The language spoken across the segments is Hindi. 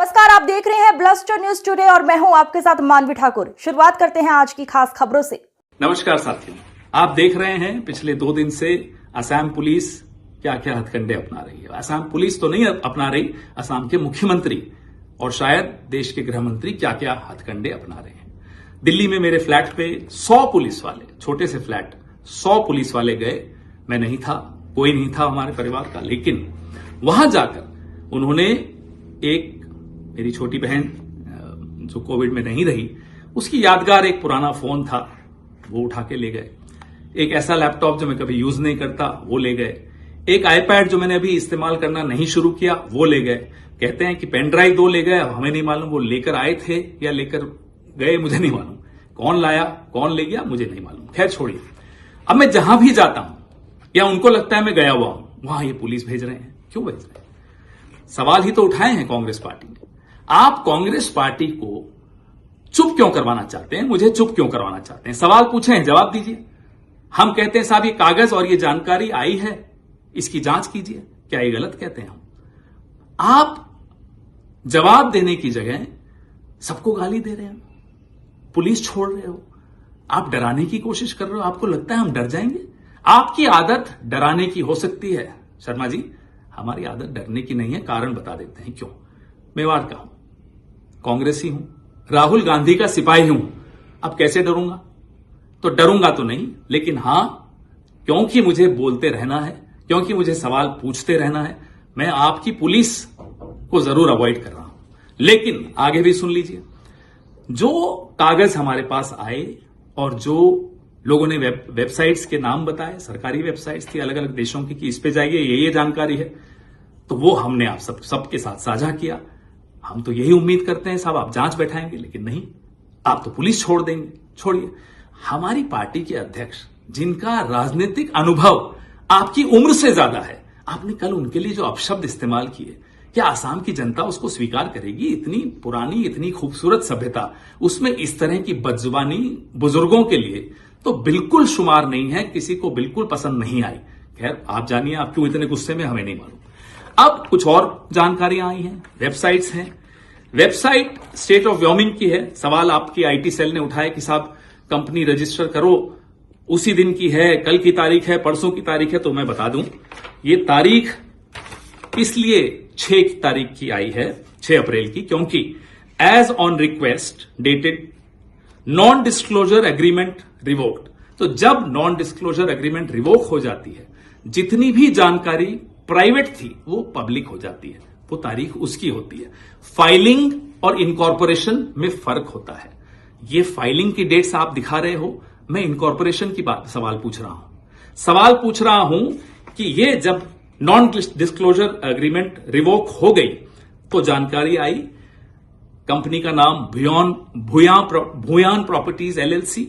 नमस्कार, आप देख रहे हैं ब्लस्टर न्यूज टुडे और मैं हूं आपके साथ मानवी ठाकुर। शुरुआत करते हैं आज की खास खबरों से। नमस्कार साथियों, आप देख रहे हैं पिछले 2 दिन से असम पुलिस क्या क्या हथकंडे अपना रही है। असम पुलिस तो नहीं अपना रही, असम के मुख्यमंत्री और शायद देश के गृह मंत्री क्या क्या हथकंडे अपना रहे हैं। दिल्ली में मेरे फ्लैट पे 100 पुलिस वाले, छोटे से फ्लैट 100 पुलिस वाले गए। मैं नहीं था, कोई नहीं था हमारे परिवार का, लेकिन वहां जाकर उन्होंने एक मेरी छोटी बहन जो कोविड में नहीं रही, उसकी यादगार एक पुराना फोन था, वो उठा के ले गए। एक ऐसा लैपटॉप जो मैं कभी यूज नहीं करता वो ले गए। एक आईपैड जो मैंने अभी इस्तेमाल करना नहीं शुरू किया वो ले गए। कहते हैं कि पेन ड्राइव 2 ले गए। अब हमें नहीं मालूम वो लेकर आए थे या लेकर गए, मुझे नहीं मालूम। कौन लाया कौन ले गया मुझे नहीं मालूम। खैर छोड़िए, अब मैं जहां भी जाता हूं या उनको लगता है मैं गया हुआ हूं, वहां ये पुलिस भेज रहे हैं। क्यों भेज रहे हैं? सवाल ही तो उठाए हैं कांग्रेस पार्टी ने। आप कांग्रेस पार्टी को चुप क्यों करवाना चाहते हैं? मुझे चुप क्यों करवाना चाहते हैं? सवाल पूछे हैं, जवाब दीजिए। हम कहते हैं साहब ये कागज और ये जानकारी आई है, इसकी जांच कीजिए। क्या ये गलत कहते हैं हम? आप जवाब देने की जगह सबको गाली दे रहे हैं, पुलिस छोड़ रहे हो, आप डराने की कोशिश कर रहे हो। आपको लगता है हम डर जाएंगे? आपकी आदत डराने की हो सकती है शर्मा जी, हमारी आदत डरने की नहीं है। कारण बता देते हैं क्यों। मेवाड़ का हूं, कांग्रेसी हूं, राहुल गांधी का सिपाही हूं। अब कैसे डरूंगा? तो डरूंगा तो नहीं, लेकिन हां, क्योंकि मुझे बोलते रहना है, क्योंकि मुझे सवाल पूछते रहना है, मैं आपकी पुलिस को जरूर अवॉइड कर रहा हूं। लेकिन आगे भी सुन लीजिए, जो कागज हमारे पास आए और जो लोगों ने वेबसाइट्स के नाम बताए, सरकारी वेबसाइट्स थी अलग अलग देशों की कि इस पे जाइए, ये जानकारी है, तो वो हमने आप सबके साथ साझा किया। हम तो यही उम्मीद करते हैं साहब आप जांच बैठाएंगे, लेकिन नहीं, आप तो पुलिस छोड़ देंगे। छोड़िए, हमारी पार्टी के अध्यक्ष जिनका राजनीतिक अनुभव आपकी उम्र से ज्यादा है, आपने कल उनके लिए जो अपशब्द इस्तेमाल किए, क्या आसाम की जनता उसको स्वीकार करेगी? इतनी पुरानी, इतनी खूबसूरत सभ्यता, उसमें इस तरह की बदजुबानी बुजुर्गों के लिए तो बिल्कुल शुमार नहीं है, किसी को बिल्कुल पसंद नहीं आई। खैर आप जानिए, आप क्यों इतने गुस्से में, हमें नहीं मालूम। अब कुछ और जानकारियां आई हैं, वेबसाइट्स हैं। वेबसाइट स्टेट ऑफ व्योमिंग की है। सवाल आपकी आईटी सेल ने उठाया कि साहब कंपनी रजिस्टर करो, उसी दिन की है, कल की तारीख है, परसों की तारीख है। तो मैं बता दूं, ये तारीख इसलिए 6 तारीख की आई है, 6 अप्रैल की, क्योंकि as on request dated non disclosure agreement revoked. तो जब नॉन डिस्क्लोजर एग्रीमेंट रिवोक हो जाती है, जितनी भी जानकारी प्राइवेट थी वो पब्लिक हो जाती है, वो तारीख उसकी होती है। फाइलिंग और इनकॉर्पोरेशन में फर्क होता है। ये फाइलिंग की डेट्स आप दिखा रहे हो, मैं इनकॉर्पोरेशन की बात सवाल पूछ रहा हूं। सवाल पूछ रहा हूं कि ये जब नॉन डिस्क्लोजर एग्रीमेंट रिवोक हो गई तो जानकारी आई, कंपनी का नाम भूयान प्रॉपर्टीज LLC,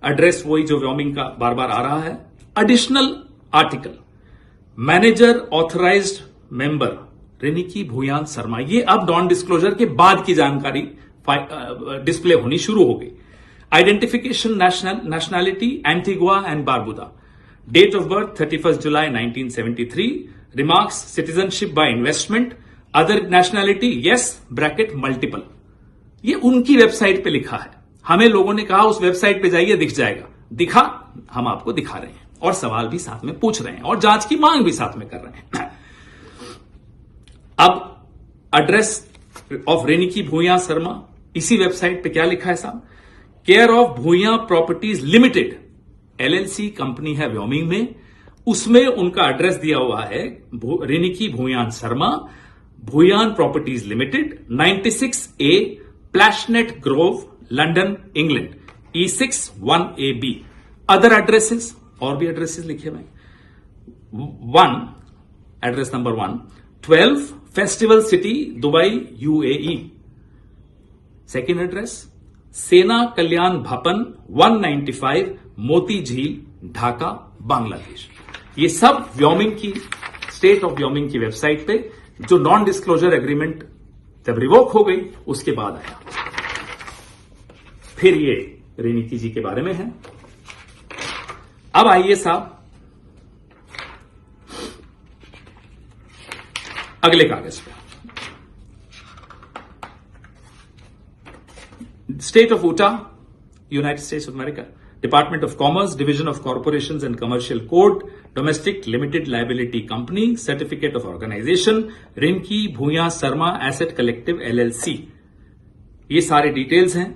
एड्रेस वही जो व्योमिंग का बार बार आ रहा है। Additional article, manager authorised member Riniki Bhuyan Sharma. ये अब नॉन डिस्क्लोजर के बाद की जानकारी डिस्प्ले होनी शुरू हो गई। Identification nationality Antigua and Barbuda. Date of birth 31 July 1973। Remarks citizenship by investment. Other nationality yes bracket multiple. ये उनकी वेबसाइट पे लिखा है। हमें लोगों ने कहा उस वेबसाइट पे जाइए, दिख जाएगा। दिखा, हम आपको दिखा रहे हैं और सवाल भी साथ में पूछ रहे हैं और जांच की मांग भी साथ में कर रहे हैं। अब एड्रेस ऑफ रेनिकी भूया शर्मा, इसी वेबसाइट पे क्या लिखा है साहब? Care of Bhuyan properties limited LLC company है व्योमिंग में, उसमें उनका एड्रेस दिया हुआ है Riniki Bhuyan Sharma, Bhuyan properties limited, 96A Plashet grove, London, England, E6 1AB। Other addresses, और भी एड्रेसेस लिखे हुए। 1 address number 1 12 festival city Dubai UAE। Second address Sena Kalyan भवन 195 मोती झील ढाका बांग्लादेश। ये सब व्योमिंग की, स्टेट ऑफ व्योमिंग की वेबसाइट पे, जो नॉन डिस्क्लोजर एग्रीमेंट जब रिवोक हो गई उसके बाद आया। फिर ये रेनिकी जी के बारे में है। अब आइए साहब अगले कागज पे। State of Utah, United States of America, Department of Commerce, Division of Corporations and Commercial Code, Domestic Limited Liability Company, Certificate of Organization, Rinki Bhuya Sharma asset collective LLC। ये सारे डिटेल्स हैं।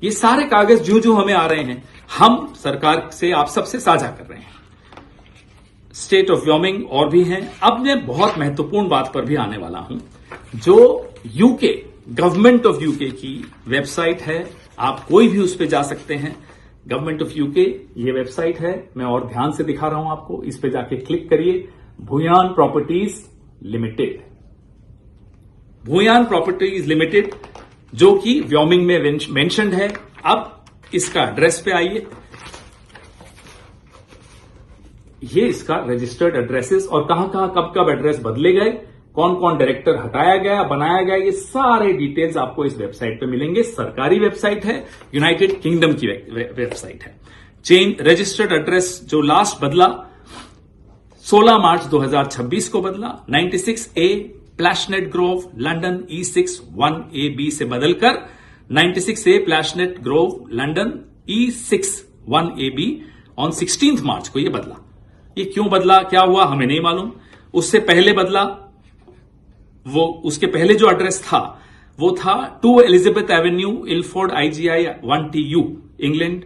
ये सारे कागज जो हमें आ रहे हैं, हम सरकार से आप सबसे साझा कर रहे हैं। स्टेट ऑफ व्योमिंग और भी हैं। अब मैं बहुत महत्वपूर्ण बात पर भी आने वाला हूं, जो यूके गवर्नमेंट ऑफ यूके की वेबसाइट है। आप कोई भी उस पर जा सकते हैं। गवर्नमेंट ऑफ यूके ये वेबसाइट है। मैं और ध्यान से दिखा रहा हूं आपको। इस पे जाके क्लिक करिए। Bhuyan properties limited, Bhuyan properties limited, जो कि व्योमिंग में मेंशन्ड है। अब इसका एड्रेस पे आइए। ये इसका रजिस्टर्ड एड्रेसेस और कहां कब कब एड्रेस बदले गए, कौन कौन डायरेक्टर हटाया गया, बनाया गया, ये सारे डिटेल्स आपको इस वेबसाइट पे मिलेंगे। सरकारी वेबसाइट है, यूनाइटेड किंगडम की वेबसाइट है। चेंज रजिस्टर्ड एड्रेस जो लास्ट बदला 16 मार्च 2026 को बदला, 96A Plashet grove London E6 1AB से बदलकर 96A Plashet grove London E6 1AB on 16 March को यह बदला। ये क्यों बदला, क्या हुआ, हमें नहीं मालूम। उससे पहले बदला, वो उसके पहले जो एड्रेस था वो था 2 Elizabeth avenue Ilford IGI 1TU England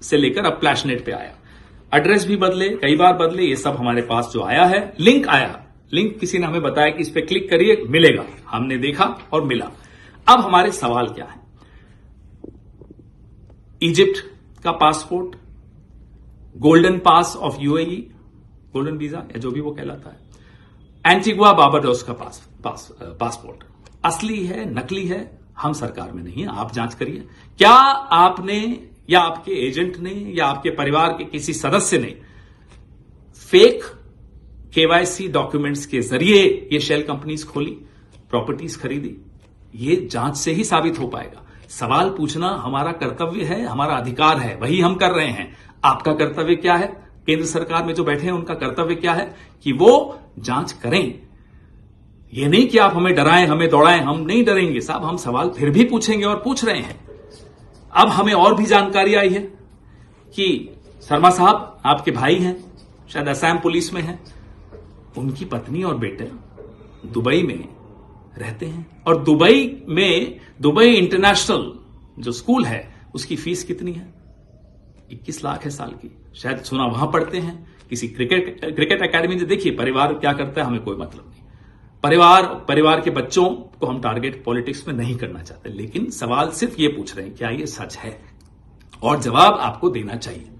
से लेकर अब प्लैशनेट पे आया। एड्रेस भी बदले, कई बार बदले। ये सब हमारे पास जो आया है, लिंक आया, लिंक किसी ने हमें बताया कि इस पे क्लिक करिए, मिलेगा। हमने देखा और मिला। अब हमारे सवाल क्या है? इजिप्ट का passport, Golden Pass of UAE, golden visa या जो भी वो कहलाता है, एंटीगुआ बारबाडोस का पासपोर्ट असली है नकली है, हम सरकार में नहीं है, आप जांच करिए। क्या आपने या आपके एजेंट ने या आपके परिवार के किसी सदस्य ने फेक KYC डॉक्यूमेंट्स के जरिए ये शेल कंपनीज खोली, प्रॉपर्टीज खरीदी? ये जांच से ही साबित हो पाएगा। सवाल पूछना हमारा कर्तव्य है, हमारा अधिकार है, वही हम कर रहे हैं। आपका कर्तव्य क्या है? केंद्र सरकार में जो बैठे हैं उनका कर्तव्य क्या है कि वो जांच करें। ये नहीं कि आप हमें डराएं, हमें दौड़ाएं। हम नहीं डरेंगे साहब, हम सवाल फिर भी पूछेंगे और पूछ रहे हैं। अब हमें और भी जानकारी आई है कि शर्मा साहब आपके भाई हैं, शायद असम पुलिस में हैं, उनकी पत्नी और बेटे दुबई में रहते हैं। और दुबई इंटरनेशनल जो स्कूल है उसकी फीस कितनी है? 21 लाख है साल की। शायद सुना वहां पढ़ते हैं किसी क्रिकेट एकेडमी में। देखिए परिवार क्या करता है हमें कोई मतलब नहीं। परिवार के बच्चों को हम टारगेट पॉलिटिक्स में नहीं करना चाहते, लेकिन सवाल सिर्फ ये पूछ रहे हैं क्या ये सच है, और जवाब आपको देना चाहिए।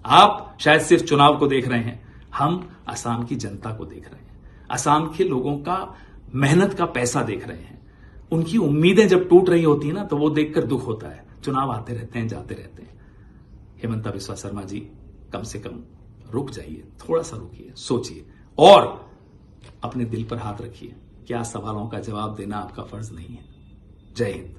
आप शायद सिर्फ चुनाव को देख रहे हैं, हम असम की जनता को देख रहे हैं, असम के लोगों का मेहनत का पैसा देख रहे हैं। उनकी उम्मीदें जब टूट रही होती है ना, तो वो देखकर दुख होता है। चुनाव आते रहते हैं, जाते रहते हैं। हेमंता बिस्वा शर्मा जी, कम से कम रुक जाइए, थोड़ा सा रुकिए, सोचिए और अपने दिल पर हाथ रखिए। क्या सवालों का जवाब देना आपका फर्ज नहीं है? जय हिंद।